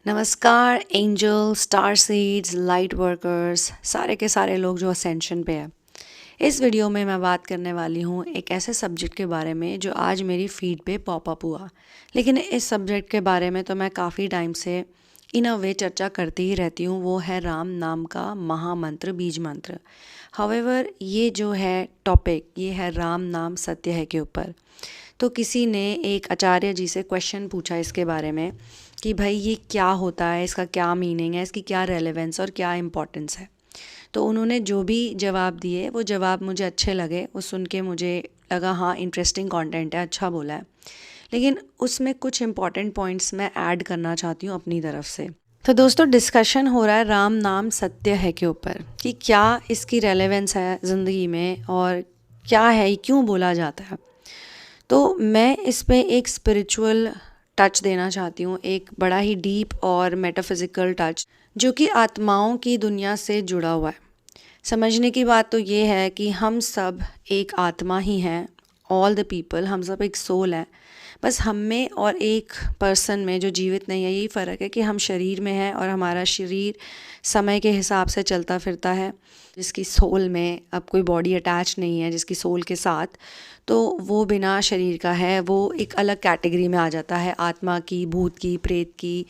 नमस्कार angel, star seeds, light workers, सारे के सारे लोग जो असेंशन पे है। इस वीडियो में मैं बात करने वाली हूँ एक ऐसे सब्जेक्ट के बारे में जो आज मेरी फीड पे पॉप अप हुआ। लेकिन इस सब्जेक्ट के बारे में तो मैं काफ़ी टाइम से इन अ वे चर्चा करती ही रहती हूँ। वो है राम नाम का महामंत्र, बीज मंत्र। हाउएवर ये जो है टॉपिक, ये है राम नाम सत्य है के ऊपर। तो किसी ने एक आचार्य जी से क्वेश्चन पूछा इसके बारे में कि भाई ये क्या होता है, इसका क्या मीनिंग है, इसकी क्या रेलेवेंस और क्या इम्पोर्टेंस है। तो उन्होंने जो भी जवाब दिए वो जवाब मुझे अच्छे लगे, वो सुन के मुझे लगा हाँ इंटरेस्टिंग कंटेंट है, अच्छा बोला है। लेकिन उसमें कुछ इंपॉर्टेंट पॉइंट्स मैं ऐड करना चाहती हूँ अपनी तरफ से। तो दोस्तों, डिस्कशन हो रहा है राम नाम सत्य है के ऊपर कि क्या इसकी रेलेवेंस है ज़िंदगी में और क्या है, क्यों बोला जाता है। तो मैं इस पे एक स्पिरिचुअल टच देना चाहती हूँ, एक बड़ा ही डीप और मेटाफिज़िकल टच जो कि आत्माओं की दुनिया से जुड़ा हुआ है। समझने की बात तो ये है कि हम सब एक आत्मा ही हैं, ऑल द पीपल, हम सब एक सोल है। बस हम में और एक पर्सन में जो जीवित नहीं है, यही फ़र्क है कि हम शरीर में हैं और हमारा शरीर समय के हिसाब से चलता फिरता है। जिसकी सोल में अब कोई बॉडी अटैच नहीं है, जिसकी सोल के साथ, तो वो बिना शरीर का है, वो एक अलग कैटेगरी में आ जाता है, आत्मा की, भूत की, प्रेत की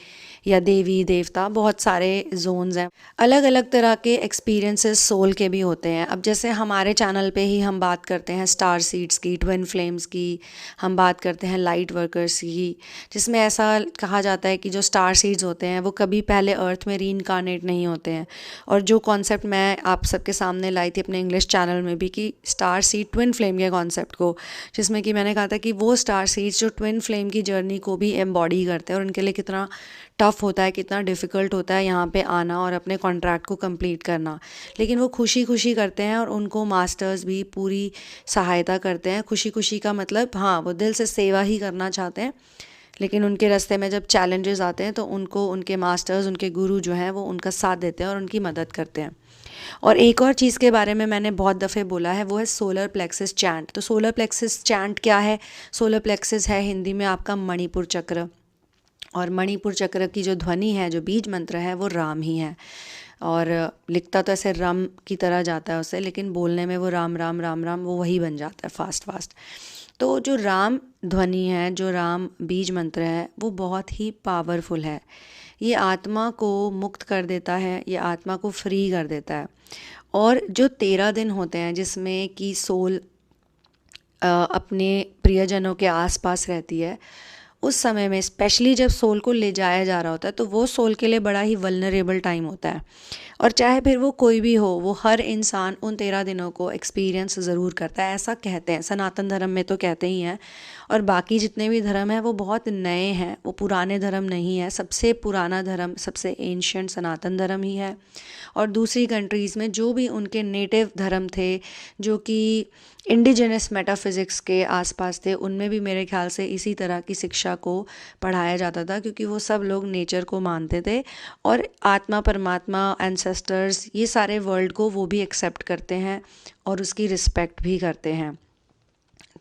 या देवी देवता। बहुत सारे जोन्स हैं। अलग अलग तरह के एक्सपीरियंसेस सोल के भी होते हैं। अब जैसे हमारे चैनल पे ही हम बात करते हैं स्टार सीड्स की, ट्विन फ्लेम्स की, हम बात करते हैं लाइट वर्कर्स की, जिसमें ऐसा कहा जाता है कि जो स्टार सीड्स होते हैं वो कभी पहले अर्थ में रीइंकार्नेट नहीं होते हैं। और जो कॉन्सेप्ट मैं आप सबके सामने लाई थी अपने इंग्लिश चैनल में भी, कि स्टार सीड ट्विन फ्लेम के कॉन्सेप्ट को, जिसमें कि मैंने कहा था कि वो स्टार सीड्स जो ट्विन फ्लेम की जर्नी को भी एम्बॉडी करते हैं और उनके लिए कितना टफ़ होता है, कितना डिफ़िकल्ट होता है यहाँ पे आना और अपने कॉन्ट्रैक्ट को कंप्लीट करना। लेकिन वो खुशी खुशी करते हैं और उनको मास्टर्स भी पूरी सहायता करते हैं। खुशी खुशी का मतलब, हाँ, वो दिल से सेवा ही करना चाहते हैं। लेकिन उनके रास्ते में जब चैलेंजेस आते हैं तो उनको उनके मास्टर्स, उनके गुरु जो हैं, वो उनका साथ देते हैं और उनकी मदद करते हैं। और एक और चीज़ के बारे में मैंने बहुत दफ़े बोला है, वो है सोलर प्लेक्सिस चैंट। तो सोलर प्लेक्सिस चैंट क्या है? सोलर प्लेक्सिस है हिंदी में आपका मणिपुर चक्र। और मणिपुर चक्र की जो ध्वनि है, जो बीज मंत्र है, वो राम ही है। और लिखता तो ऐसे रम की तरह जाता है उसे, लेकिन बोलने में वो राम राम राम राम वो वही बन जाता है, फास्ट फास्ट। तो जो राम ध्वनि है, जो राम बीज मंत्र है, वो बहुत ही पावरफुल है। ये आत्मा को मुक्त कर देता है, ये आत्मा को फ्री कर देता है। और जो 13 दिन होते हैं जिसमें कि सोल अपने प्रियजनों के आसपास रहती है, उस समय में स्पेशली जब सोल को ले जाया जा रहा होता है, तो वो सोल के लिए बड़ा ही वल्नरेबल टाइम होता है। और चाहे फिर वो कोई भी हो, वो हर इंसान उन 13 दिनों को एक्सपीरियंस ज़रूर करता है, ऐसा कहते हैं। सनातन धर्म में तो कहते ही हैं। और बाकी जितने भी धर्म हैं वो बहुत नए हैं, वो पुराने धर्म नहीं है। सबसे पुराना धर्म, सबसे एंशियंट सनातन धर्म ही है। और दूसरी कंट्रीज़ में जो भी उनके नेटिव धर्म थे, जो कि इंडिजिनस मेटाफिज़िक्स के आसपास थे, उनमें भी मेरे ख्याल से इसी तरह की शिक्षा को पढ़ाया जाता था, क्योंकि वो सब लोग नेचर को मानते थे और आत्मा, परमात्मा, एंसेस्टर्स, ये सारे वर्ल्ड को वो भी एक्सेप्ट करते हैं और उसकी रिस्पेक्ट भी करते हैं।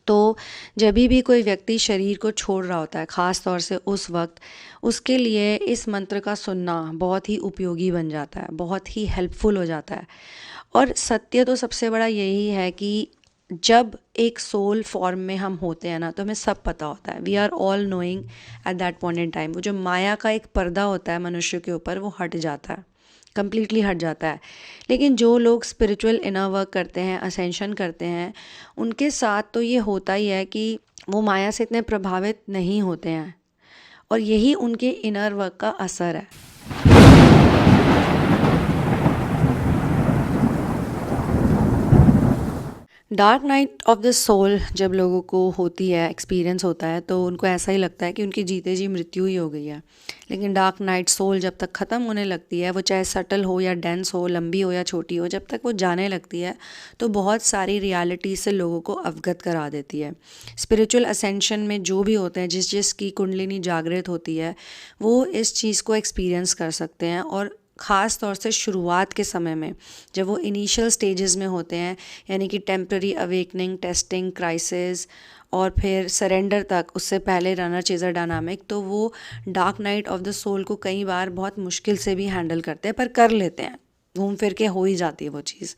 तो जब भी कोई व्यक्ति शरीर को छोड़ रहा होता है, ख़ास तौर से उस वक्त, उसके लिए इस मंत्र का सुनना बहुत ही उपयोगी बन जाता है, बहुत ही हेल्पफुल हो जाता है। और सत्य तो सबसे बड़ा यही है कि जब एक सोल फॉर्म में हम होते हैं ना, तो हमें सब पता होता है। We are all knowing at that point in time. वो जो माया का एक पर्दा होता है मनुष्य के ऊपर, वो हट जाता है, कंप्लीटली हट जाता है। लेकिन जो लोग स्पिरिचुअल इनर वर्क करते हैं, असेंशन करते हैं, उनके साथ तो ये होता ही है कि वो माया से इतने प्रभावित नहीं होते हैं, और यही उनके इनर वर्क का असर है। Dark night of the soul जब लोगों को होती है, एक्सपीरियंस होता है, तो उनको ऐसा ही लगता है कि उनकी जीते जी मृत्यु ही हो गई है। लेकिन डार्क नाइट सोल जब तक ख़त्म होने लगती है, वो चाहे सटल हो या डेंस हो, लंबी हो या छोटी हो, जब तक वो जाने लगती है, तो बहुत सारी रियलिटी से लोगों को अवगत करा देती है। स्पिरिचुअल असेंशन में जो भी होते हैं, जिस जिस की कुंडलिनी जागृत होती है, वो इस चीज़ को एक्सपीरियंस कर सकते हैं। और ख़ास तौर से शुरुआत के समय में, जब वो इनिशियल स्टेजेस में होते हैं, यानी कि टेम्पररी अवेकनिंग, टेस्टिंग, क्राइसिस और फिर सरेंडर तक, उससे पहले रनर चेज़र डायनामिक, तो वो dark night of the soul को कई बार बहुत मुश्किल से भी हैंडल करते हैं, पर कर लेते हैं, घूम फिर के हो ही जाती है वो चीज़।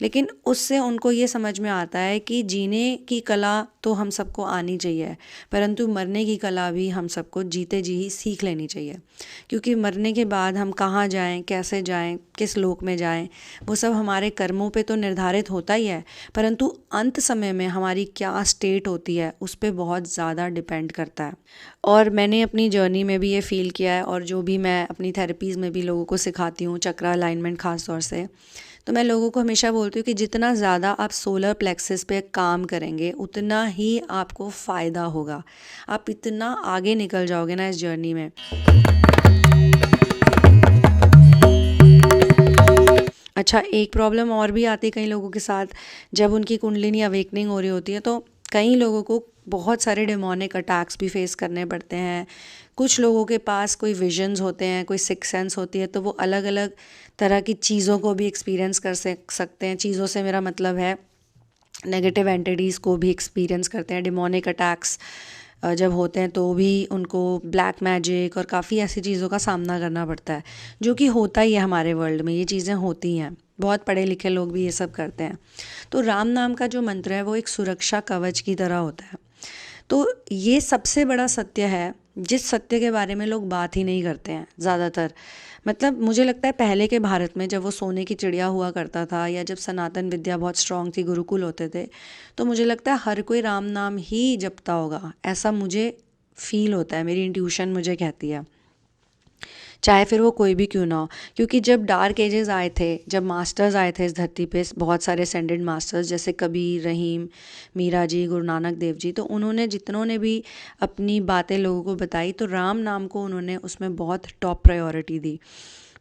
लेकिन उससे उनको ये समझ में आता है कि जीने की कला तो हम सबको आनी चाहिए, परंतु मरने की कला भी हम सबको जीते जी ही सीख लेनी चाहिए, क्योंकि मरने के बाद हम कहाँ जाएं, कैसे जाएं, किस लोक में जाएं, वो सब हमारे कर्मों पे तो निर्धारित होता ही है, परंतु अंत समय में हमारी क्या स्टेट होती है उस पर बहुत ज़्यादा डिपेंड करता है। और मैंने अपनी जर्नी में भी ये फ़ील किया है, और जो भी मैं अपनी थेरेपीज़ में भी लोगों को सिखाती हूँ, चक्र अलाइनमेंट ख़ास तौर से, तो मैं लोगों को हमेशा बोलती हूँ कि जितना ज़्यादा आप सोलर प्लेक्सस पे काम करेंगे उतना ही आपको फ़ायदा होगा, आप इतना आगे निकल जाओगे ना इस जर्नी में। अच्छा, एक प्रॉब्लम और भी आती है कई लोगों के साथ, जब उनकी कुंडलिनी अवेकनिंग हो रही होती है तो कई लोगों को बहुत सारे डेमोनिक अटैक्स भी फेस करने पड़ते हैं। कुछ लोगों के पास कोई विजन्स होते हैं, कोई सिक्स सेंस होती है, तो वो अलग अलग तरह की चीज़ों को भी एक्सपीरियंस कर सकते हैं। चीज़ों से मेरा मतलब है नेगेटिव एंटिटीज़ को भी एक्सपीरियंस करते हैं। डेमोनिक अटैक्स जब होते हैं तो भी उनको ब्लैक मैजिक और काफ़ी ऐसी चीज़ों का सामना करना पड़ता है, जो कि होता ही है हमारे वर्ल्ड में, ये चीज़ें होती हैं, बहुत पढ़े लिखे लोग भी ये सब करते हैं। तो राम नाम का जो मंत्र है वो एक सुरक्षा कवच की तरह होता है। तो ये सबसे बड़ा सत्य है, जिस सत्य के बारे में लोग बात ही नहीं करते हैं ज़्यादातर। मतलब मुझे लगता है पहले के भारत में जब वो सोने की चिड़िया हुआ करता था, या जब सनातन विद्या बहुत स्ट्रांग थी, गुरुकुल होते थे, तो मुझे लगता है हर कोई राम नाम ही जपता होगा, ऐसा मुझे फील होता है, मेरी इंट्यूशन मुझे कहती है, चाहे फिर वो कोई भी क्यों ना हो। क्योंकि जब डार्क एजेस आए थे, जब मास्टर्स आए थे इस धरती पे, बहुत सारे असेंडेड मास्टर्स जैसे कबीर, रहीम, मीरा जी, गुरु नानक देव जी, तो उन्होंने जितनों ने भी अपनी बातें लोगों को बताई, तो राम नाम को उन्होंने उसमें बहुत टॉप प्रायोरिटी दी।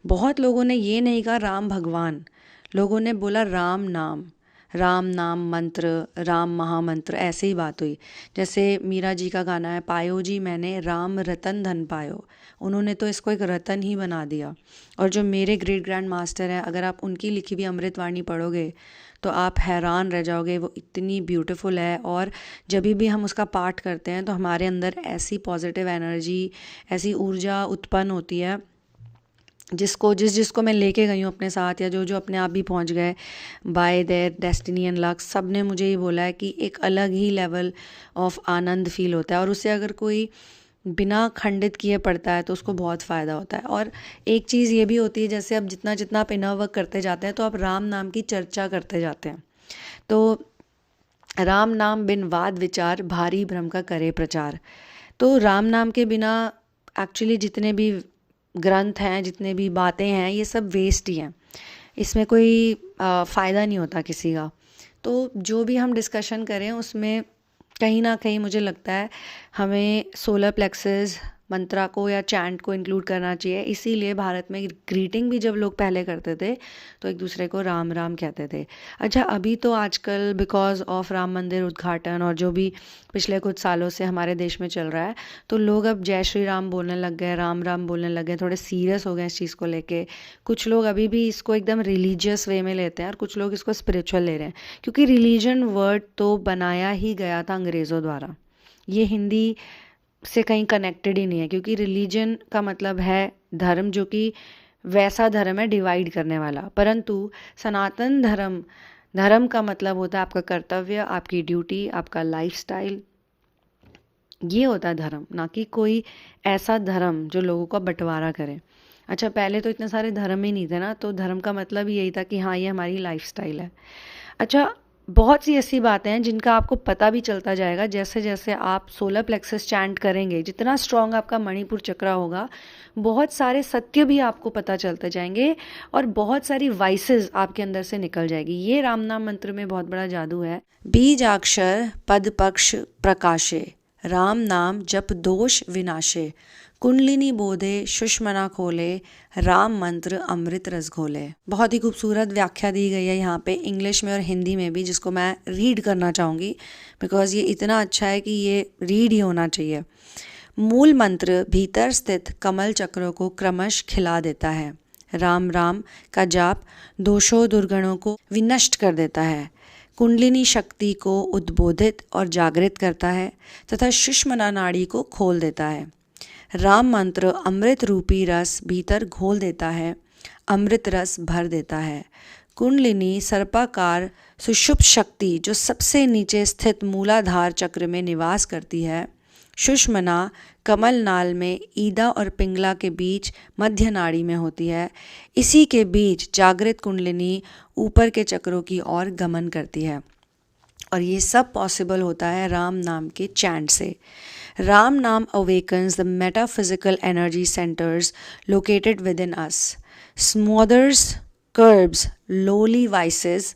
बहुत लोगों ने ये नहीं कहा राम भगवान, लोगों ने बोला राम नाम, राम नाम मंत्र, राम महामंत्र, ऐसे ही बात हुई। जैसे मीरा जी का गाना है, पायो जी मैंने राम रतन धन पायो, उन्होंने तो इसको एक रतन ही बना दिया। और जो मेरे ग्रेट ग्रैंड मास्टर हैं, अगर आप उनकी लिखी हुई अमृतवाणी पढ़ोगे तो आप हैरान रह जाओगे, वो इतनी ब्यूटीफुल है। और जब भी हम उसका पाठ करते हैं तो हमारे अंदर ऐसी पॉजिटिव एनर्जी, ऐसी ऊर्जा उत्पन्न होती है, जिसको मैं लेके गई हूँ अपने साथ, या जो जो अपने आप भी पहुँच गए bye their destiny and luck, सब ने मुझे ये बोला है कि एक अलग ही लेवल ऑफ आनंद फील होता है, और उससे अगर कोई बिना खंडित किए पढ़ता है तो उसको बहुत फ़ायदा होता है। और एक चीज़ ये भी होती है, जैसे अब जितना जितना आप इनर वर्क करते जाते हैं तो आप राम नाम की चर्चा करते जाते हैं। तो राम नाम बिन वाद विचार, भारी भ्रम का करे प्रचार। तो राम नाम के बिना एक्चुअली जितने भी ग्रंथ हैं, जितने भी बातें हैं, ये सब वेस्ट ही हैं, इसमें कोई फ़ायदा नहीं होता किसी का। तो जो भी हम डिस्कशन करें उसमें कहीं ना कहीं मुझे लगता है हमें सोलर प्लेक्सेस मंत्रा को या चैंट को इंक्लूड करना चाहिए। इसीलिए भारत में ग्रीटिंग भी जब लोग पहले करते थे तो एक दूसरे को राम राम कहते थे। अच्छा, अभी तो आजकल बिकॉज ऑफ राम मंदिर उद्घाटन और जो भी पिछले कुछ सालों से हमारे देश में चल रहा है, तो लोग अब जय श्री राम बोलने लग गए, राम राम बोलने लग गए, थोड़े सीरियस हो गए इस चीज़ को लेके। कुछ लोग अभी भी इसको एकदम रिलीजियस वे में लेते हैं और कुछ लोग इसको स्पिरिचुअल ले रहे हैं, क्योंकि रिलीजन वर्ड तो बनाया ही गया था अंग्रेज़ों द्वारा, ये हिंदी से कहीं कनेक्टेड ही नहीं है। क्योंकि रिलीजन का मतलब है धर्म, जो कि वैसा धर्म है डिवाइड करने वाला, परंतु सनातन धर्म का मतलब होता है आपका कर्तव्य, आपकी ड्यूटी, आपका लाइफस्टाइल, ये होता है धर्म, ना कि कोई ऐसा धर्म जो लोगों का बंटवारा करे। अच्छा, पहले तो इतने सारे धर्म ही नहीं थे ना, तो धर्म का मतलब ही यही था कि हाँ, ये हमारी लाइफस्टाइल है। अच्छा, बहुत सी ऐसी बातें हैं जिनका आपको पता भी चलता जाएगा जैसे जैसे आप सोलर प्लेक्सस चैंट करेंगे। जितना स्ट्रॉन्ग आपका मणिपुर चक्रा होगा, बहुत सारे सत्य भी आपको पता चलते जाएंगे और बहुत सारी वाइसेस आपके अंदर से निकल जाएगी। ये राम नाम मंत्र में बहुत बड़ा जादू है। बीजाक्षर पद पक्ष प्रकाशे, राम नाम जप दोष विनाशे, कुंडलिनी बोधे सुषमना खोले, राम मंत्र अमृत रस घोले। बहुत ही खूबसूरत व्याख्या दी गई है यहाँ पे इंग्लिश में और हिंदी में भी, जिसको मैं रीड करना चाहूँगी बिकॉज़ ये इतना अच्छा है कि ये रीड ही होना चाहिए। मूल मंत्र भीतर स्थित कमल चक्रों को क्रमश खिला देता है। राम राम का जाप दोषों दुर्गुणों को विनष्ट कर देता है, कुंडलिनी शक्ति को उद्बोधित और जागृत करता है तथा सुषुम्ना नाड़ी को खोल देता है। राम मंत्र अमृत रूपी रस भीतर घोल देता है, अमृत रस भर देता है। कुंडलिनी सर्पाकार सुषुप्त शक्ति जो सबसे नीचे स्थित मूलाधार चक्र में निवास करती है, सुषुम्ना कमल नाल में ईदा और पिंगला के बीच मध्य नाड़ी में होती है। इसी के बीच जागृत कुंडलिनी ऊपर के चक्रों की ओर गमन करती है और ये सब पॉसिबल होता है राम नाम के चैंट से। राम नाम awakens the metaphysical energy centers located within us, smothers, curbs lowly vices,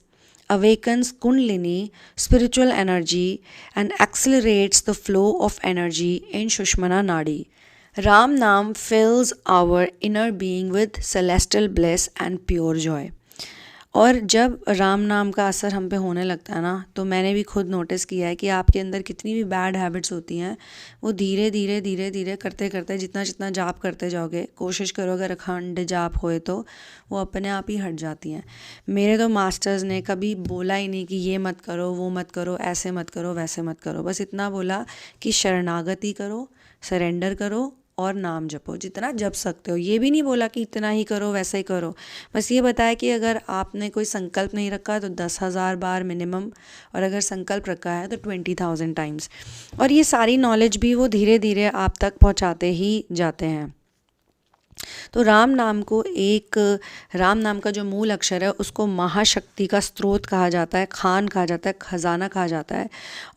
awakens Kundalini, spiritual energy, and accelerates the flow of energy in Sushumna Nadi. Ram Naam fills our inner being with celestial bliss and pure joy. और जब राम नाम का असर हम पे होने लगता है ना, तो मैंने भी खुद नोटिस किया है कि आपके अंदर कितनी भी बैड हैबिट्स होती हैं वो धीरे धीरे धीरे धीरे करते करते जितना जितना जाप करते जाओगे, कोशिश करो अगर अखंड जाप होए तो वो अपने आप ही हट जाती हैं। मेरे तो मास्टर्स ने कभी बोला ही नहीं कि ये मत करो, वो मत करो, ऐसे मत करो, वैसे मत करो। बस इतना बोला कि शरणागति करो, सरेंडर करो और नाम जपो, जितना जप सकते हो। ये भी नहीं बोला कि इतना ही करो, वैसे ही करो। बस ये बताया कि अगर आपने कोई संकल्प नहीं रखा तो 10,000 बार मिनिमम, और अगर संकल्प रखा है तो 20,000 टाइम्स। और ये सारी नॉलेज भी वो धीरे धीरे आप तक पहुंचाते ही जाते हैं। तो राम नाम का जो मूल अक्षर है उसको महाशक्ति का स्रोत कहा जाता है, खान कहा जाता है, खजाना कहा जाता है।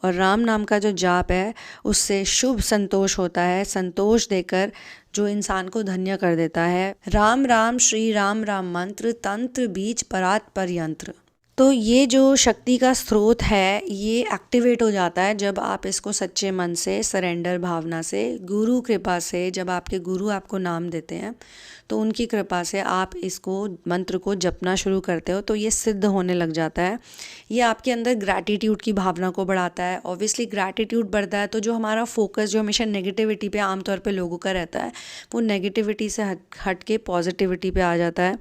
और राम नाम का जो जाप है उससे शुभ संतोष होता है, संतोष देकर जो इंसान को धन्य कर देता है। राम राम श्री राम राम मंत्र तंत्र बीज परात पर यंत्र। तो ये जो शक्ति का स्रोत है ये एक्टिवेट हो जाता है जब आप इसको सच्चे मन से, सरेंडर भावना से, गुरु कृपा से, जब आपके गुरु आपको नाम देते हैं तो उनकी कृपा से आप इसको मंत्र को जपना शुरू करते हो तो ये सिद्ध होने लग जाता है। ये आपके अंदर ग्रैटिट्यूड की भावना को बढ़ाता है। ऑब्वियसली ग्रैटिट्यूड बढ़ता है तो जो हमारा फोकस जो हमेशा नेगेटिविटी पे आमतौर पे लोगों का रहता है वो नेगेटिविटी से हट के पॉजिटिविटी पे आ जाता है।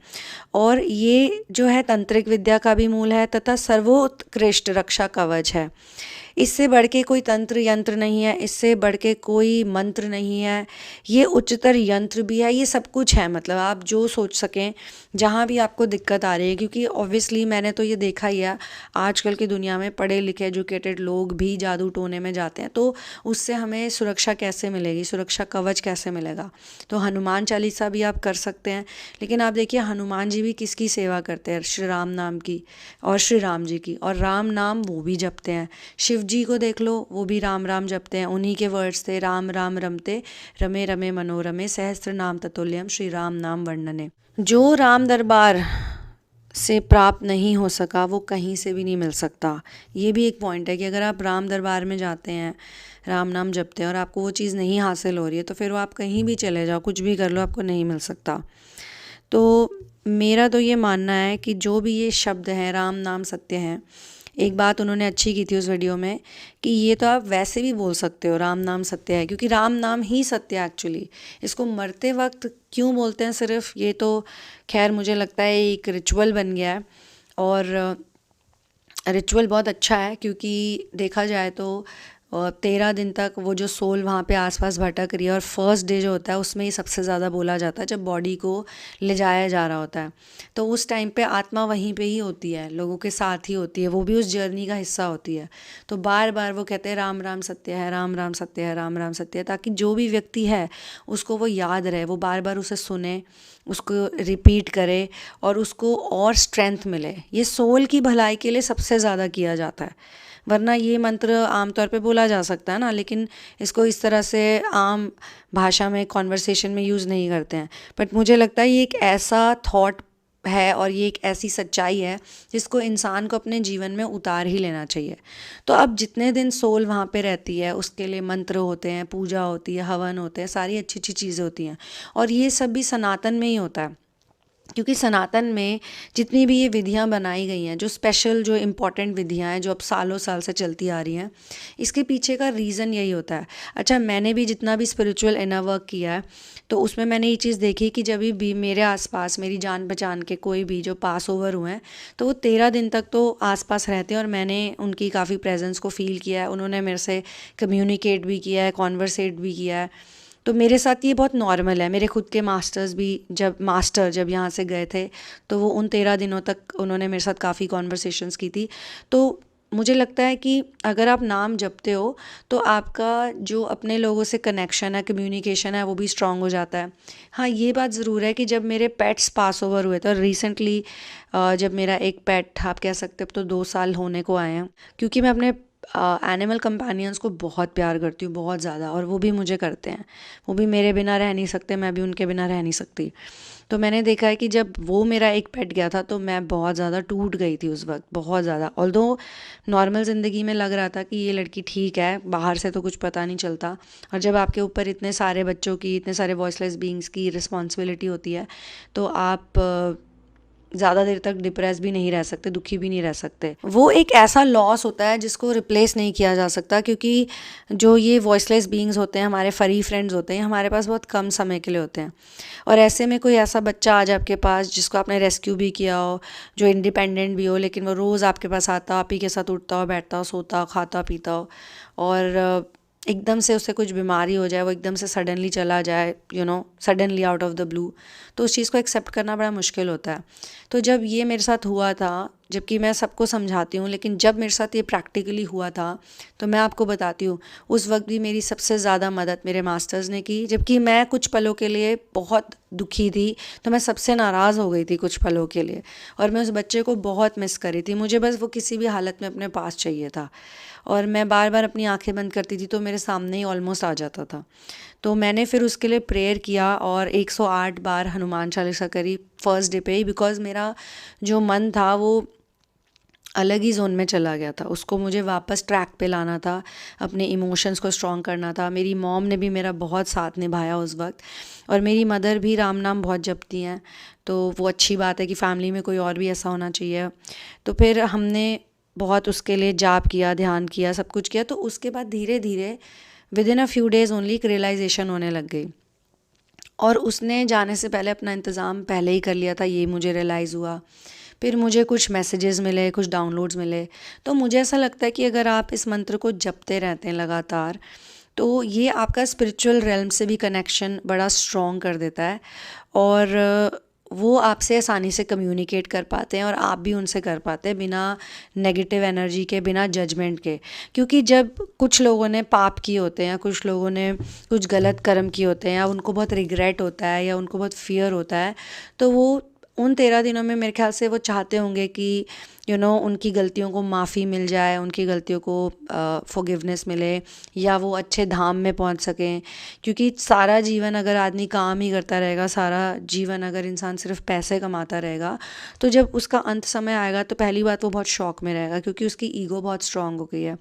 और ये जो है तंत्रिक विद्या का भी मूल है तथा सर्वोत्कृष्ट रक्षा कवच है। इससे बढ़ के कोई तंत्र यंत्र नहीं है, इससे बढ़ के कोई मंत्र नहीं है, ये उच्चतर यंत्र भी है, ये सब कुछ है। मतलब आप जो सोच सकें, जहाँ भी आपको दिक्कत आ रही है, क्योंकि ऑब्वियसली मैंने तो ये देखा ही है आजकल की दुनिया में पढ़े लिखे एजुकेटेड लोग भी जादू टोने में जाते हैं, तो उससे हमें सुरक्षा कैसे मिलेगी, सुरक्षा कवच कैसे मिलेगा। तो हनुमान चालीसा भी आप कर सकते हैं, लेकिन आप देखिए हनुमान जी भी किसकी सेवा करते हैं, श्री राम नाम की और श्री राम जी की, और राम नाम वो भी जपते हैं। शिव जी को देख लो, वो भी राम राम जपते हैं, उन्हीं के वर्ड्स थे, राम राम रमते रमे रमे मनोरमे सहस्त्र नाम ततुल्यम श्री राम नाम वर्णने। जो राम दरबार से प्राप्त नहीं हो सका वो कहीं से भी नहीं मिल सकता। ये भी एक पॉइंट है कि अगर आप राम दरबार में जाते हैं, राम नाम जपते हैं और आपको वो चीज़ नहीं हासिल हो रही है तो फिर वो आप कहीं भी चले जाओ, कुछ भी कर लो, आपको नहीं मिल सकता। तो मेरा तो ये मानना है कि जो भी ये शब्द हैं, राम नाम सत्य हैं। एक बात उन्होंने अच्छी की थी उस वीडियो में कि ये तो आप वैसे भी बोल सकते हो, राम नाम सत्य है, क्योंकि राम नाम ही सत्य है एक्चुअली। इसको मरते वक्त क्यों बोलते हैं सिर्फ, ये तो खैर मुझे लगता है एक रिचुअल बन गया है। और रिचुअल बहुत अच्छा है क्योंकि देखा जाए तो 13 दिन तक वो जो सोल वहाँ पे आसपास भटक रही है, और फर्स्ट डे जो होता है उसमें ही सबसे ज़्यादा बोला जाता है जब बॉडी को ले जाया जा रहा होता है। तो उस टाइम पे आत्मा वहीं पे ही होती है, लोगों के साथ ही होती है, वो भी उस जर्नी का हिस्सा होती है। तो बार बार वो कहते हैं राम राम सत्य है, राम राम सत्य है, राम राम सत्य है, ताकि जो भी व्यक्ति है उसको वो याद रहे, वो बार बार उसे सुने, उसको रिपीट करे और उसको और स्ट्रेंथ मिले। ये सोल की भलाई के लिए सबसे ज़्यादा किया जाता है, वरना ये मंत्र आमतौर पे बोला जा सकता है ना, लेकिन इसको इस तरह से आम भाषा में कॉन्वर्सेशन में यूज़ नहीं करते हैं। बट मुझे लगता है ये एक ऐसा थॉट है और ये एक ऐसी सच्चाई है जिसको इंसान को अपने जीवन में उतार ही लेना चाहिए। तो अब जितने दिन सोल वहाँ पे रहती है उसके लिए मंत्र होते हैं, पूजा होती है, हवन होते हैं, सारी अच्छी अच्छी चीज़ें होती हैं, और ये सब भी सनातन में ही होता है। क्योंकि सनातन में जितनी भी ये विधियाँ बनाई गई हैं, जो स्पेशल जो इम्पॉर्टेंट विधियाँ हैं जो अब सालों साल से चलती आ रही हैं, इसके पीछे का रीज़न यही होता है। अच्छा, मैंने भी जितना भी स्पिरिचुअल इनर वर्क किया है, तो उसमें मैंने ये चीज़ देखी कि जब भी मेरे आसपास मेरी जान पहचान के कोई भी जो पास ओवर हुए हैं, तो वो 13 दिन तक तो आसपास रहते हैं और मैंने उनकी काफ़ी प्रेजेंस को फ़ील किया है। उन्होंने मेरे से कम्युनिकेट भी किया है, कॉन्वर्सेट भी किया है। तो मेरे साथ ये बहुत नॉर्मल है। मेरे खुद के मास्टर जब यहाँ से गए थे, तो वो उन 13 दिनों तक उन्होंने मेरे साथ काफ़ी कॉन्वर्सेशंस की थी। तो मुझे लगता है कि अगर आप नाम जपते हो, तो आपका जो अपने लोगों से कनेक्शन है, कम्युनिकेशन है, वो भी स्ट्रांग हो जाता है। हाँ, ये बात ज़रूर है कि जब मेरे पेट्स पास ओवर हुए थे, और रिसेंटली जब मेरा एक पेट, आप कह सकते हो, अब तो 2 साल होने को आए हैं, क्योंकि मैं अपने एनिमल कंपेनियंस को बहुत प्यार करती हूँ, बहुत ज़्यादा, और वो भी मुझे करते हैं। वो भी मेरे बिना रह नहीं सकते, मैं भी उनके बिना रह नहीं सकती। तो मैंने देखा है कि जब वो मेरा एक पेट गया था, तो मैं बहुत ज़्यादा टूट गई थी उस वक्त, बहुत ज़्यादा। ऑल्दो नॉर्मल ज़िंदगी में लग रहा था कि ये लड़की ठीक है, बाहर से तो कुछ पता नहीं चलता, और जब आपके ऊपर इतने सारे बच्चों की, इतने सारे वॉइसलेस बीइंग्स की रिस्पॉन्सिबिलिटी होती है, तो आप ज़्यादा देर तक डिप्रेस भी नहीं रह सकते, दुखी भी नहीं रह सकते। वो एक ऐसा लॉस होता है जिसको रिप्लेस नहीं किया जा सकता, क्योंकि जो ये वॉइसलेस बीइंग्स होते हैं, हमारे फरी फ्रेंड्स होते हैं, हमारे पास बहुत कम समय के लिए होते हैं। और ऐसे में कोई ऐसा बच्चा आ जाए आपके पास जिसको आपने रेस्क्यू भी किया हो, जो इंडिपेंडेंट भी हो, लेकिन वो रोज़ आपके पास आता, आप ही के साथ उठता हो, बैठता हो, सोता हो, खाता पीता हो, और एकदम से उसे कुछ बीमारी हो जाए, वो एकदम से सडनली चला जाए, suddenly out of the blue, तो उस चीज़ को एक्सेप्ट करना बड़ा मुश्किल होता है। तो जब ये मेरे साथ हुआ था, जबकि मैं सबको समझाती हूँ, लेकिन जब मेरे साथ ये प्रैक्टिकली हुआ था, तो मैं आपको बताती हूँ, उस वक्त भी मेरी सबसे ज़्यादा मदद मेरे मास्टर्स ने की। जबकि मैं कुछ पलों के लिए बहुत दुखी थी, तो मैं सबसे नाराज़ हो गई थी कुछ पलों के लिए, और मैं उस बच्चे को बहुत मिस करी थी। मुझे बस वो किसी भी हालत में अपने पास चाहिए था, और मैं बार बार अपनी आंखें बंद करती थी तो मेरे सामने ही ऑलमोस्ट आ जाता था। तो मैंने फिर उसके लिए प्रेयर किया और 108 बार हनुमान चालीसा करी फर्स्ट डे पे ही, बिकॉज़ मेरा जो मन था वो अलग ही जोन में चला गया था। उसको मुझे वापस ट्रैक पे लाना था, अपने इमोशंस को स्ट्रॉन्ग करना था। मेरी मॉम ने भी मेरा बहुत साथ निभाया उस वक्त, और मेरी मदर भी राम नाम बहुत जपती हैं, तो वो अच्छी बात है कि फ़ैमिली में कोई और भी ऐसा होना चाहिए। तो फिर हमने बहुत उसके लिए जाप किया, ध्यान किया, सब कुछ किया। तो उसके बाद धीरे धीरे with in a few days only एक रियलाइजेशन होने लग गई, और उसने जाने से पहले अपना इंतज़ाम पहले ही कर लिया था, ये मुझे रियलाइज़ हुआ। फिर मुझे कुछ मैसेजेस मिले, कुछ डाउनलोड्स मिले। तो मुझे ऐसा लगता है कि अगर आप इस मंत्र को जपते रहते हैं लगातार, तो ये आपका स्पिरिचुअल रेल्म से भी कनेक्शन बड़ा स्ट्रॉन्ग कर देता है, और वो आपसे आसानी से कम्युनिकेट कर पाते हैं, और आप भी उनसे कर पाते हैं बिना नेगेटिव एनर्जी के, बिना जजमेंट के। क्योंकि जब कुछ लोगों ने पाप किए होते हैं, कुछ लोगों ने कुछ गलत कर्म किए होते हैं, या उनको बहुत रिग्रेट होता है, या उनको बहुत फियर होता है, तो वो उन 13 दिनों में मेरे ख्याल से वो चाहते होंगे कि उनकी गलतियों को माफ़ी मिल जाए, उनकी गलतियों को फॉरगिवनेस मिले, या वो अच्छे धाम में पहुंच सकें। क्योंकि सारा जीवन अगर आदमी काम ही करता रहेगा, सारा जीवन अगर इंसान सिर्फ पैसे कमाता रहेगा, तो जब उसका अंत समय आएगा, तो पहली बात वो बहुत शॉक में रहेगा, क्योंकि उसकी ईगो बहुत स्ट्रांग हो गई है।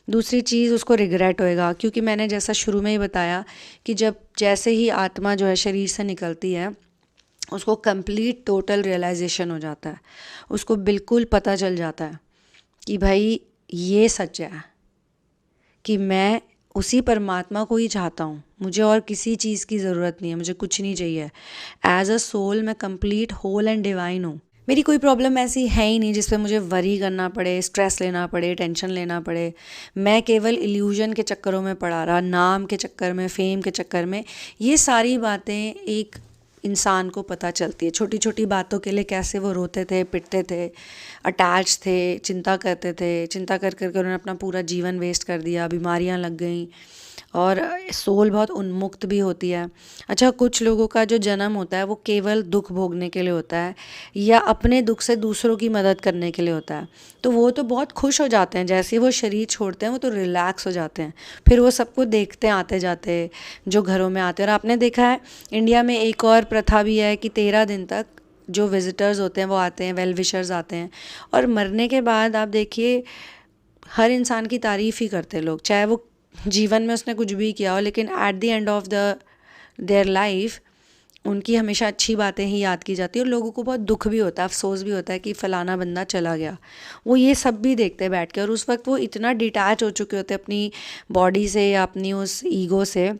दूसरी चीज़, उसको रिग्रेट होएगा, क्योंकि मैंने जैसा शुरू में ही बताया कि जैसे ही आत्मा जो है शरीर से निकलती है, उसको कंप्लीट टोटल रियलाइजेशन हो जाता है। उसको बिल्कुल पता चल जाता है कि भाई ये सच है, कि मैं उसी परमात्मा को ही चाहता हूँ, मुझे और किसी चीज़ की ज़रूरत नहीं है, मुझे कुछ नहीं चाहिए। एज अ सोल मैं कंप्लीट होल एंड डिवाइन हूँ। मेरी कोई प्रॉब्लम ऐसी है ही नहीं जिस पे मुझे वरी करना पड़े, स्ट्रेस लेना पड़े, टेंशन लेना पड़े। मैं केवल इल्यूजन के चक्करों में पड़ा रहा, नाम के चक्कर में, फेम के चक्कर में। ये सारी बातें एक इंसान को पता चलती है, छोटी छोटी बातों के लिए कैसे वो रोते थे, पिटते थे, अटैच थे, चिंता करते थे, चिंता कर कर उन्होंने अपना पूरा जीवन वेस्ट कर दिया, बीमारियां लग गई, और सोल बहुत उन्मुक्त भी होती है। अच्छा, कुछ लोगों का जो जन्म होता है वो केवल दुख भोगने के लिए होता है, या अपने दुख से दूसरों की मदद करने के लिए होता है। तो वो तो बहुत खुश हो जाते हैं, जैसे ही वो शरीर छोड़ते हैं वो तो रिलैक्स हो जाते हैं। फिर वो सबको देखते हैं आते जाते, जो घरों में आते हैं। और आपने देखा है इंडिया में एक और प्रथा भी है कि 13 दिन तक जो विजिटर्स होते हैं वो आते हैं, वेल विशर्स आते हैं, और मरने के बाद आप देखिए हर इंसान की तारीफ़ ही करते हैं लोग, चाहे वो जीवन में उसने कुछ भी किया हो, लेकिन at the end of their life उनकी हमेशा अच्छी बातें ही याद की जाती है और लोगों को बहुत दुख भी होता है, अफसोस भी होता है कि फ़लाना बंदा चला गया। वो ये सब भी देखते हैं बैठ के और उस वक्त वो इतना डिटैच हो चुके होते हैं अपनी बॉडी से या अपनी उस ईगो से।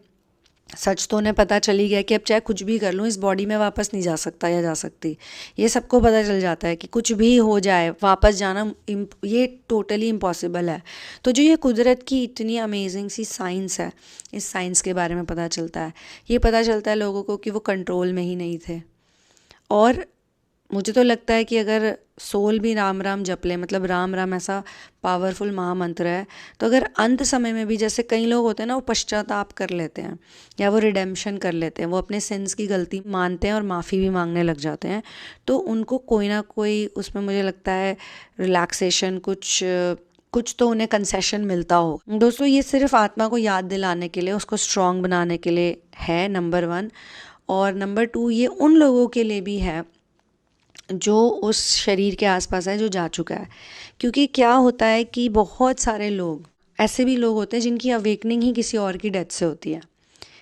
सच तो उन्हें पता चली गया कि अब चाहे कुछ भी कर लूँ इस बॉडी में वापस नहीं जा सकता या जा सकती। ये सबको पता चल जाता है कि कुछ भी हो जाए वापस जाना ये टोटली इम्पॉसिबल है। तो जो ये कुदरत की इतनी अमेजिंग सी साइंस है, इस साइंस के बारे में पता चलता है। ये पता चलता है लोगों को कि वो कंट्रोल में ही नहीं थे। और मुझे तो लगता है कि अगर सोल भी राम राम जप ले, मतलब राम राम ऐसा पावरफुल महामंत्र है, तो अगर अंत समय में भी जैसे कई लोग होते हैं ना, वो पश्चाताप कर लेते हैं या वो रिडेम्पशन कर लेते हैं, वो अपने सिंस की गलती मानते हैं और माफ़ी भी मांगने लग जाते हैं, तो उनको कोई ना कोई उसमें मुझे लगता है रिलैक्सेशन, कुछ तो उन्हें कंसेशन मिलता हो। दोस्तों ये सिर्फ आत्मा को याद दिलाने के लिए, उसको स्ट्रांग बनाने के लिए है, नंबर 1। और नंबर 2 ये उन लोगों के लिए भी है जो उस शरीर के आसपास है, जो जा चुका है। क्योंकि क्या होता है कि बहुत सारे लोग ऐसे भी लोग होते हैं जिनकी अवेकनिंग ही किसी और की डेथ से होती है।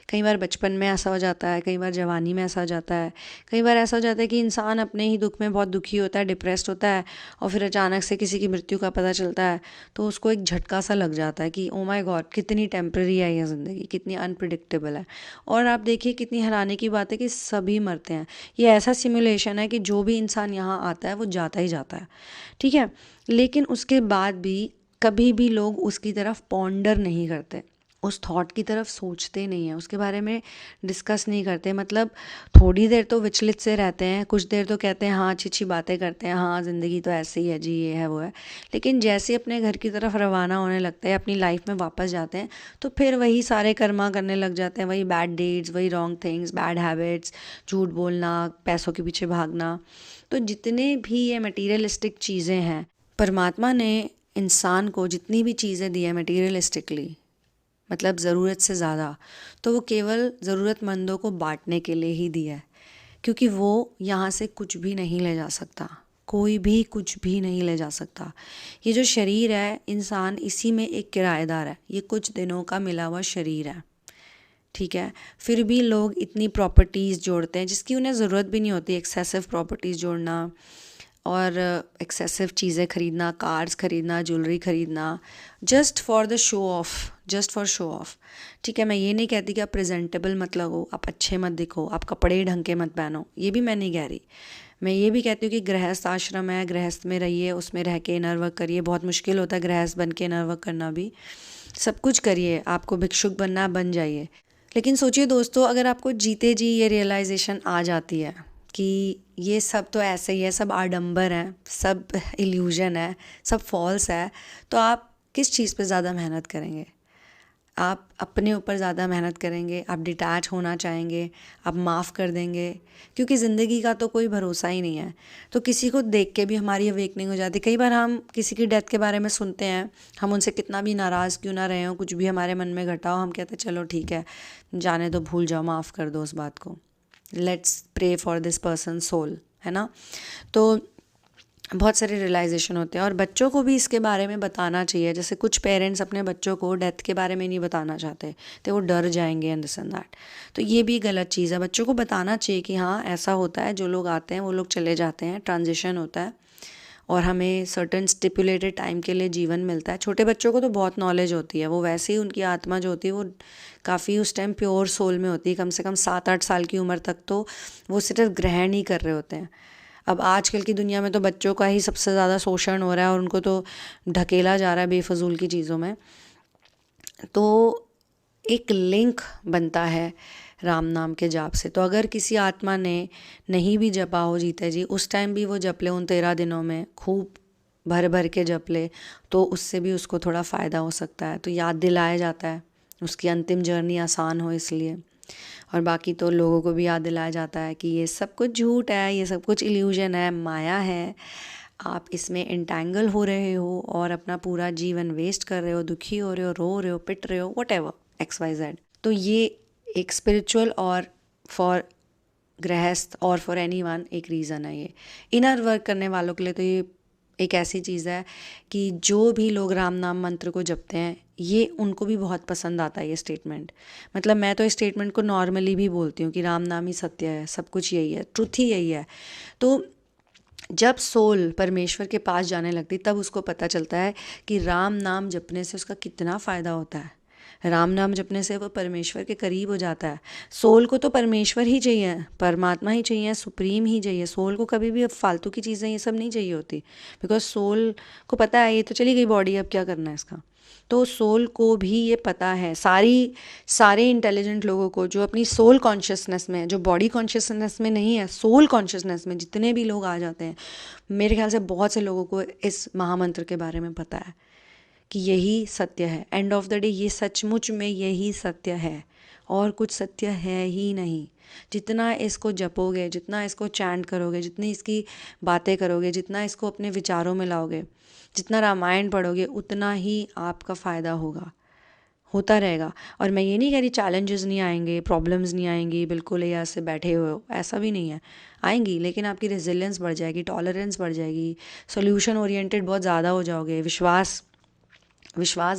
कई बार बचपन में ऐसा हो जाता है, कई बार जवानी में ऐसा हो जाता है, कई बार ऐसा हो जाता है कि इंसान अपने ही दुख में बहुत दुखी होता है, डिप्रेस्ड होता है और फिर अचानक से किसी की मृत्यु का पता चलता है तो उसको एक झटका सा लग जाता है कि ओ माय गॉड, कितनी टेम्पररी है ये ज़िंदगी, कितनी अनप्रिडिक्टेबल है। और आप देखिए कितनी हैरानी की बात है कि सभी मरते हैं। ये ऐसा सिमुलेशन है कि जो भी इंसान यहाँ आता है वो जाता ही जाता है, ठीक है। लेकिन उसके बाद भी कभी भी लोग उसकी तरफ पॉन्डर नहीं करते, उस थॉट की तरफ सोचते नहीं हैं, उसके बारे में डिस्कस नहीं करते। मतलब थोड़ी देर तो विचलित से रहते हैं, कुछ देर तो कहते हैं हाँ अच्छी अच्छी बातें करते हैं, हाँ ज़िंदगी तो ऐसे ही है जी, ये है वो है। लेकिन जैसे अपने घर की तरफ रवाना होने लगते हैं, अपनी लाइफ में वापस जाते हैं, तो फिर वही सारे कर्मा करने लग जाते हैं, वही बैड डीड्स, वही रॉन्ग थिंग्स, बैड हैबिट्स, झूठ बोलना, पैसों के पीछे भागना। तो जितने भी ये मटीरियलिस्टिक चीज़ें हैं, परमात्मा ने इंसान को जितनी भी चीज़ें दी है मटीरियलिस्टिकली, मतलब ज़रूरत से ज़्यादा, तो वो केवल ज़रूरतमंदों को बांटने के लिए ही दिया है। क्योंकि वो यहाँ से कुछ भी नहीं ले जा सकता, कोई भी कुछ भी नहीं ले जा सकता। ये जो शरीर है, इंसान इसी में एक किराएदार है, ये कुछ दिनों का मिला हुआ शरीर है, ठीक है। फिर भी लोग इतनी प्रॉपर्टीज़ जोड़ते हैं जिसकी उन्हें ज़रूरत भी नहीं होती। एक्सेसिव प्रॉपर्टीज़ जोड़ना और एक्सेसिव चीज़ें खरीदना, कार्स खरीदना, ज्वेलरी खरीदना, just for the show off, just for show off, ठीक है। मैं ये नहीं कहती कि आप प्रेजेंटेबल मत लगो, आप अच्छे मत दिखो, आप कपड़े ढंग के मत पहनो, ये भी मैं नहीं कह रही। मैं ये भी कहती हूँ कि गृहस्थ आश्रम है, गृहस्थ में रहिए, उसमें रह के इनर वर्क करिए। बहुत मुश्किल होता है गृहस्थ बन के इनर वर्क करना भी। सब कुछ करिए, आपको भिक्षुक बनना बन जाइए। लेकिन सोचिए दोस्तों, अगर आपको जीते जी ये रियलाइजेशन आ जाती है कि ये सब तो ऐसे ही है, सब आडंबर है, सब इल्यूजन है, सब फॉल्स है, तो आप किस चीज़ पे ज़्यादा मेहनत करेंगे? आप अपने ऊपर ज़्यादा मेहनत करेंगे, आप डिटैच होना चाहेंगे, आप माफ़ कर देंगे, क्योंकि ज़िंदगी का तो कोई भरोसा ही नहीं है। तो किसी को देख के भी हमारी अवेकनिंग हो जाती है। कई बार हम किसी की डेथ के बारे में सुनते हैं, हम उनसे कितना भी नाराज़ क्यों ना रहे हो, कुछ भी हमारे मन में घटा हो, हम कहते हैं चलो ठीक है, जाने दो, भूल जाओ, माफ़ कर दो उस बात को, let's pray for this person soul, है ना। तो बहुत सारे रियलाइजेशन होते हैं और बच्चों को भी इसके बारे में बताना चाहिए। जैसे कुछ पेरेंट्स अपने बच्चों को डेथ के बारे में नहीं बताना चाहते, तो वो डर जाएंगे एंड दिस एंड दैट। तो ये भी गलत चीज़ है। बच्चों को बताना चाहिए कि हाँ ऐसा होता है, जो लोग आते हैं वो लोग चले जाते हैं, ट्रांजिशन होता है और हमें सर्टेन स्टिपुलेटेड टाइम के लिए जीवन मिलता है। छोटे बच्चों को तो बहुत नॉलेज होती है, वो वैसे ही उनकी आत्मा जो होती है वो काफ़ी उस टाइम प्योर सोल में होती है। कम से कम 7-8 साल की उम्र तक तो वो सिर्फ ग्रहण ही कर रहे होते हैं। अब आजकल की दुनिया में तो बच्चों का ही सबसे ज़्यादा शोषण हो रहा है और उनको तो ढकेला जा रहा है बेफजूल की चीज़ों में। तो एक लिंक बनता है राम नाम के जाप से। तो अगर किसी आत्मा ने नहीं भी जपा हो जीते जी, उस टाइम भी वो जप ले, उन 13 दिनों में खूब भर भर के जप ले, तो उससे भी उसको थोड़ा फ़ायदा हो सकता है। तो याद दिलाया जाता है, उसकी अंतिम जर्नी आसान हो इसलिए। और बाकी तो लोगों को भी याद दिलाया जाता है कि ये सब कुछ झूठ है, ये सब कुछ इल्यूजन है, माया है, आप इसमें एंटैंगल हो रहे हो और अपना पूरा जीवन वेस्ट कर रहे हो, दुखी हो रहे हो, रो रहे हो, पिट रहे हो, व्हाटएवर XYZ। तो ये एक स्पिरिचुअल और फॉर गृहस्थ और फॉर एनीवन एक रीज़न है। ये इनर वर्क करने वालों के लिए तो ये एक ऐसी चीज़ है कि जो भी लोग राम नाम मंत्र को जपते हैं, ये उनको भी बहुत पसंद आता है ये स्टेटमेंट। मतलब मैं तो इस स्टेटमेंट को नॉर्मली भी बोलती हूँ कि राम नाम ही सत्य है, सब कुछ यही है, ट्रुथ ही यही है। तो जब सोल परमेश्वर के पास जाने लगती तब उसको पता चलता है कि राम नाम जपने से उसका कितना फ़ायदा होता है। राम नाम जपने से वो परमेश्वर के करीब हो जाता है। सोल को तो परमेश्वर ही चाहिए, परमात्मा ही चाहिए, सुप्रीम ही चाहिए। सोल को कभी भी अब फालतू की चीज़ें ये सब नहीं चाहिए होती, बिकॉज सोल को पता है ये तो चली गई बॉडी, अब क्या करना है इसका। तो सोल को भी ये पता है, सारे इंटेलिजेंट लोगों को जो अपनी सोल कॉन्शियसनेस में, जो बॉडी कॉन्शियसनेस में नहीं है, सोल कॉन्शियसनेस में जितने भी लोग आ जाते हैं, मेरे ख्याल से बहुत से लोगों को इस महामंत्र के बारे में पता है कि यही सत्य है। एंड ऑफ द डे ये सचमुच में यही सत्य है, और कुछ सत्य है ही नहीं। जितना इसको जपोगे, जितना इसको चैंट करोगे, जितनी इसकी बातें करोगे, जितना इसको अपने विचारों में लाओगे, जितना रामायण पढ़ोगे, उतना ही आपका फ़ायदा होता रहेगा। और मैं ये नहीं कह रही चैलेंजेस नहीं आएंगे, प्रॉब्लम्स नहीं आएंगी, बिल्कुल ये ऐसे बैठे हुए हो, ऐसा भी नहीं है। आएंगी, लेकिन आपकी रेजिलियंस बढ़ जाएगी, टॉलरेंस बढ़ जाएगी, सोल्यूशन ओरिएंटेड बहुत ज़्यादा हो जाओगे, विश्वास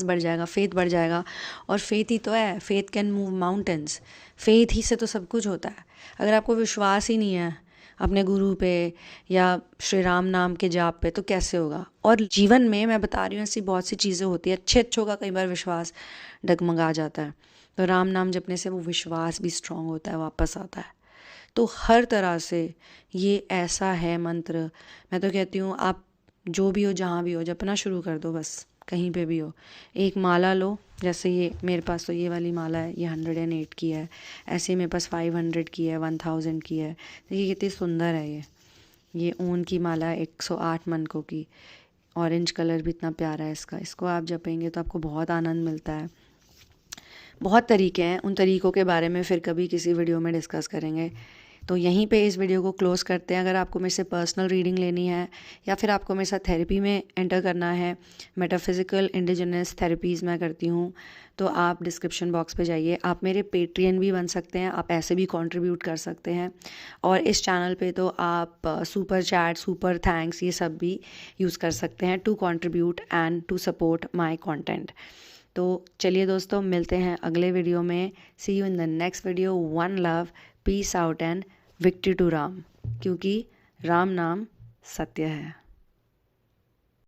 बढ़ जाएगा, फेथ बढ़ जाएगा। और फेथ ही तो है, faith can move mountains. Faith ही से तो सब कुछ होता है। अगर आपको विश्वास ही नहीं है अपने गुरु पे या श्री राम नाम के जाप पे, तो कैसे होगा। और जीवन में मैं बता रही हूँ ऐसी बहुत सी चीज़ें होती है, अच्छों का कई बार विश्वास डगमगा जाता है, तो राम नाम जपने से वो विश्वास भी स्ट्रांग होता है, वापस आता है। तो हर तरह से ये ऐसा है मंत्र। मैं तो कहती हूँ आप जो भी हो, जहाँ भी हो, जपना शुरू कर दो, बस कहीं पे भी हो। एक माला लो, जैसे ये मेरे पास तो ये वाली माला है, ये 108 की है। ऐसे मेरे पास 500 की है, 1000 की है। देखिए कितनी सुंदर है ये ऊन की माला है, 108 मनकों की। ऑरेंज कलर भी इतना प्यारा है इसका। इसको आप जपेंगे तो आपको बहुत आनंद मिलता है। बहुत तरीके हैं, उन तरीक़ों के बारे में फिर कभी किसी वीडियो में डिस्कस करेंगे। तो यहीं पे इस वीडियो को क्लोज़ करते हैं। अगर आपको मेरे से पर्सनल रीडिंग लेनी है या फिर आपको मेरे साथ थेरेपी में एंटर करना है, मेटाफिज़िकल इंडिजिनस थेरेपीज़ मैं करती हूँ, तो आप डिस्क्रिप्शन बॉक्स पे जाइए। आप मेरे पेट्रियन भी बन सकते हैं, आप ऐसे भी कंट्रीब्यूट कर सकते हैं। और इस चैनल पे तो आप सुपर चैट, सुपर थैंक्स, ये सब भी यूज़ कर सकते हैं to contribute and to support my content. तो चलिए दोस्तों, मिलते हैं अगले वीडियो में। See you in the next video. One love, peace out and victory to Ram, क्योंकि राम नाम सत्य है।